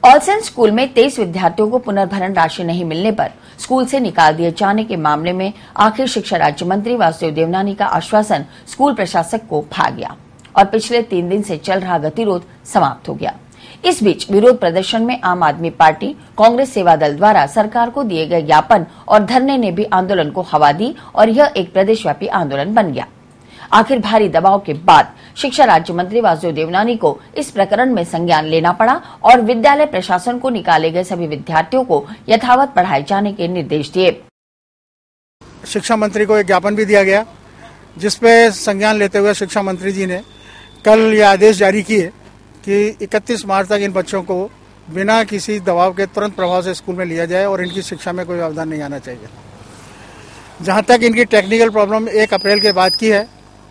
Olsen school में 23 विद्यार्थियों को पुनर्भरण राशि नहीं मिलने पर स्कूल से निकाल दिए जाने के मामले में आखिर शिक्षा राज्य मंत्री वासुदेव देवनानी का आश्वासन स्कूल प्रशासक को भा गया और पिछले 3 दिन से चल रहा गतिरोध समाप्त हो गया। इस बीच विरोध प्रदर्शन में आम आदमी पार्टी, कांग्रेस सेवा दल द्वारा सरकार को दिए गए ज्ञापन और धरने ने भी आंदोलन को हवा दी और यह एक प्रदेशव्यापी आंदोलन बन गया। आखिर भारी दबाव के बाद शिक्षा राज्य मंत्री वासुदेव देवनानी को इस प्रकरण में संज्ञान लेना पड़ा और विद्यालय प्रशासन को निकाले गए सभी विद्यार्थियों को यथावत पढ़ाए जाने के निर्देश दिए। शिक्षा मंत्री को एक ज्ञापन भी दिया गया, जिसपे संज्ञान लेते हुए शिक्षा मंत्री जी ने कल यह आदेश जारी किए कि 31 मार्च तक इन बच्चों को बिना किसी दबाव के तुरंत प्रभाव से स्कूल में लिया जाए और इनकी शिक्षा में कोई व्यवधान नहीं आना चाहिए। जहां तक इनकी टेक्निकल प्रॉब्लम 1 अप्रैल के बाद की है,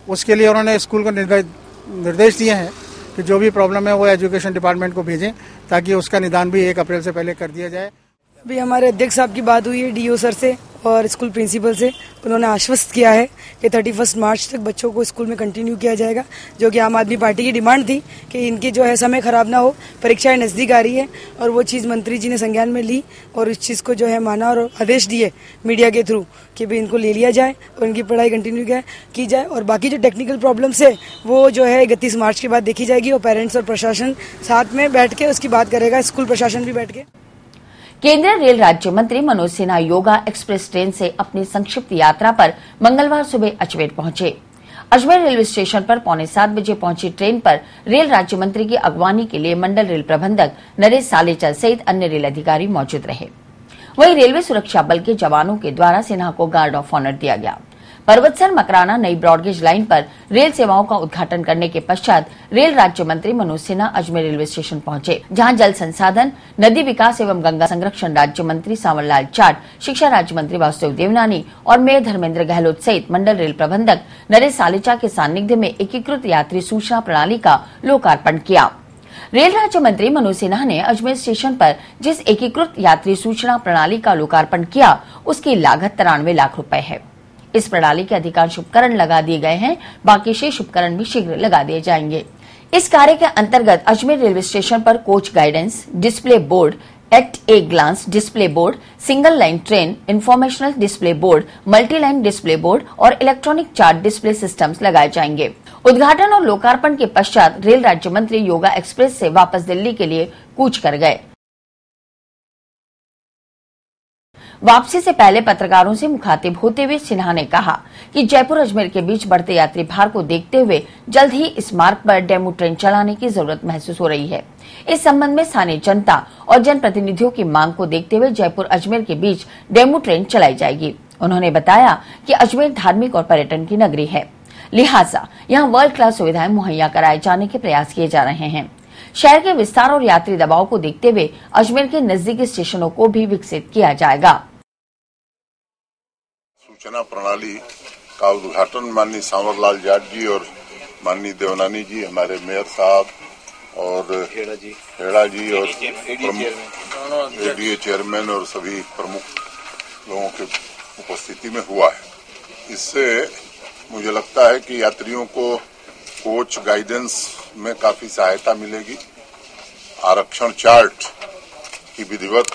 उसके लिए उन्होंने स्कूल को निर्देश दिए हैं कि जो भी प्रॉब्लम है वो एजुकेशन डिपार्टमेंट को भेजें ताकि उसका निदान भी 1 अप्रैल से पहले कर दिया जाए। अभी हमारे अध्यक्ष साहब की बात हुई है डीओ सर से और स्कूल प्रिंसिपल से। उन्होंने आश्वस्त किया है कि 31 मार्च तक बच्चों को स्कूल में कंटिन्यू किया जाएगा, जो कि आम आदमी पार्टी की डिमांड थी कि इनकी जो है समय खराब ना हो, परीक्षाएं नजदीक आ रही है और वो चीज़ मंत्री जी ने संज्ञान में ली और इस चीज़ को जो है माना और आदेश दिए मीडिया के थ्रू कि भी इनको ले लिया जाए और इनकी पढ़ाई कंटिन्यू की जाए और बाकी जो टेक्निकल प्रॉब्लम्स है वो जो है 31 मार्च के बाद देखी जाएगी और पेरेंट्स और प्रशासन साथ में बैठ के उसकी बात करेगा, स्कूल प्रशासन भी बैठ के। केंद्रीय रेल राज्य मंत्री मनोज सिन्हा योगा एक्सप्रेस ट्रेन से अपनी संक्षिप्त यात्रा पर मंगलवार सुबह अजमेर पहुंचे। अजमेर रेलवे स्टेशन पर 6:45 बजे पहुंची ट्रेन पर रेल राज्य मंत्री की अगवानी के लिए मंडल रेल प्रबंधक नरेश सालेचर सहित अन्य रेल अधिकारी मौजूद रहे। वहीं रेलवे सुरक्षा बल के जवानों के द्वारा सिन्हा को गार्ड ऑफ ऑनर दिया गया। पर्वतसर मकराना नई ब्रॉडगेज लाइन पर रेल सेवाओं का उद्घाटन करने के पश्चात रेल राज्य मंत्री मनोज सिन्हा अजमेर रेलवे स्टेशन पहुंचे, जहां जल संसाधन, नदी विकास एवं गंगा संरक्षण राज्य मंत्री सांवरलाल जाट, शिक्षा राज्य मंत्री वासुदेव देवनानी और मेयर धर्मेंद्र गहलोत सहित मंडल रेल प्रबंधक नरेश सालेचा के सानिध्य में एकीकृत यात्री सूचना प्रणाली का लोकार्पण किया। रेल राज्य मंत्री मनोज सिन्हा ने अजमेर स्टेशन पर जिस एकीकृत यात्री सूचना प्रणाली का लोकार्पण किया, उसकी लागत 93 लाख रुपए है। इस प्रणाली के अधिकांश उपकरण लगा दिए गए हैं, बाकी शेष उपकरण भी शीघ्र लगा दिए जाएंगे। इस कार्य के अंतर्गत अजमेर रेलवे स्टेशन पर coach guidance display board, at a glance display board, single line train informational display board, multi line display board और इलेक्ट्रॉनिक चार्ट डिस्प्ले सिस्टम्स लगाए जाएंगे। उद्घाटन और लोकार्पण के पश्चात रेल राज्य मंत्री योगा एक्सप्रेस से वापस दिल्ली के लिए कूच कर गए। वापसी से पहले पत्रकारों से मुखातिब होते हुए सिन्हा ने कहा कि जयपुर अजमेर के बीच बढ़ते यात्री भार को देखते हुए जल्द ही इस मार्ग पर डेमू ट्रेन चलाने की जरूरत महसूस हो रही है। इस संबंध में स्थानीय जनता और जनप्रतिनिधियों की मांग को देखते हुए जयपुर अजमेर के बीच डेमू ट्रेन चलाई जाएगी। उन्होंने बताया कि अजमेर धार्मिक और पर्यटन की नगरी है, लिहाजा यहाँ वर्ल्ड क्लास सुविधाएं मुहैया कराए जाने के प्रयास किए जा रहे हैं। शहर के विस्तार और यात्री दबाव को देखते हुए अजमेर के नजदीकी स्टेशनों को भी विकसित किया जाएगा। सूचना प्रणाली का उद्घाटन माननीय सांवरलाल जाट जी और माननीय देवनानी जी, हमारे मेयर साहब और हेड़ा जी और एडीए चेयरमैन और सभी प्रमुख लोगों की उपस्थिति में हुआ है। इससे मुझे लगता है कि यात्रियों को कोच गाइडेंस में काफी सहायता मिलेगी। आरक्षण चार्ट की विधिवत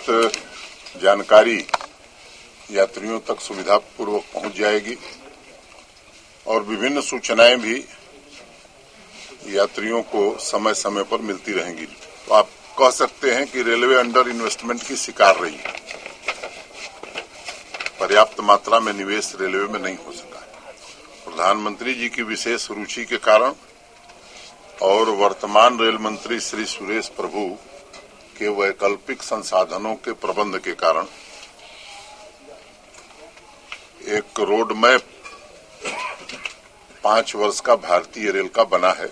जानकारी यात्रियों तक सुविधापूर्वक पहुंच जाएगी और विभिन्न सूचनाएं भी यात्रियों को समय समय पर मिलती रहेंगी। तो आप कह सकते हैं कि रेलवे अंडर इन्वेस्टमेंट की शिकार रही है। पर्याप्त मात्रा में निवेश रेलवे में नहीं हो सका है। प्रधानमंत्री जी की विशेष रुचि के कारण और वर्तमान रेल मंत्री श्री सुरेश प्रभु के वैकल्पिक संसाधनों के प्रबंध के कारण एक रोड मैप 5 वर्ष का भारतीय रेल का बना है,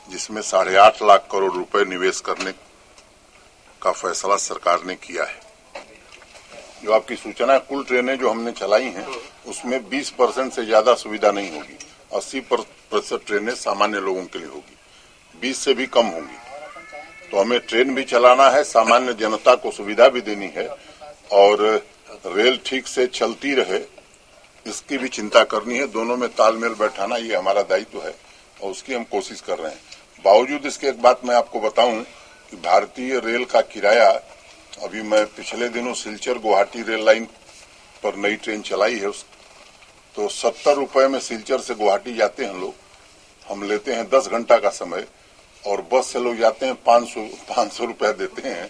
जिसमें 8.5 लाख करोड़ रुपए निवेश करने का फैसला सरकार ने किया है। जो आपकी सूचना, कुल ट्रेनें जो हमने चलाई हैं उसमें 20% से ज्यादा सुविधा नहीं होगी। 80% ट्रेनें सामान्य लोगों के लिए होगी, 20 से भी कम होंगी। तो हमें ट्रेन भी चलाना है, सामान्य जनता को सुविधा भी देनी है और रेल ठीक से चलती रहे इसकी भी चिंता करनी है। दोनों में तालमेल बैठाना ये हमारा दायित्व है और उसकी हम कोशिश कर रहे हैं। बावजूद इसके एक बात मैं आपको बताऊं कि भारतीय रेल का किराया, अभी मैं पिछले दिनों सिलचर गुवाहाटी रेल लाइन पर नई ट्रेन चलाई है, तो 70 रुपए में सिलचर से गुवाहाटी जाते हैं लोग, हम लेते हैं 10 घंटा का समय, और बस से लोग जाते हैं 500 रुपया देते हैं।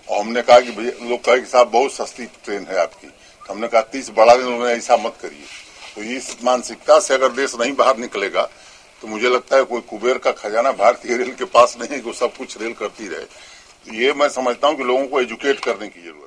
और हमने कहा कि भैया, लोग कहे कि साहब बहुत सस्ती ट्रेन है आपकी, तो हमने कहा 30 बढ़ा दें, उन्होंने ऐसा मत करिए। तो इस मानसिकता से अगर देश नहीं बाहर निकलेगा तो मुझे लगता है कोई कुबेर का खजाना भारतीय रेल के पास नहीं है कि वो सब कुछ रेल करती रहे। ये मैं समझता हूं कि लोगों को एजुकेट करने की जरूरत है।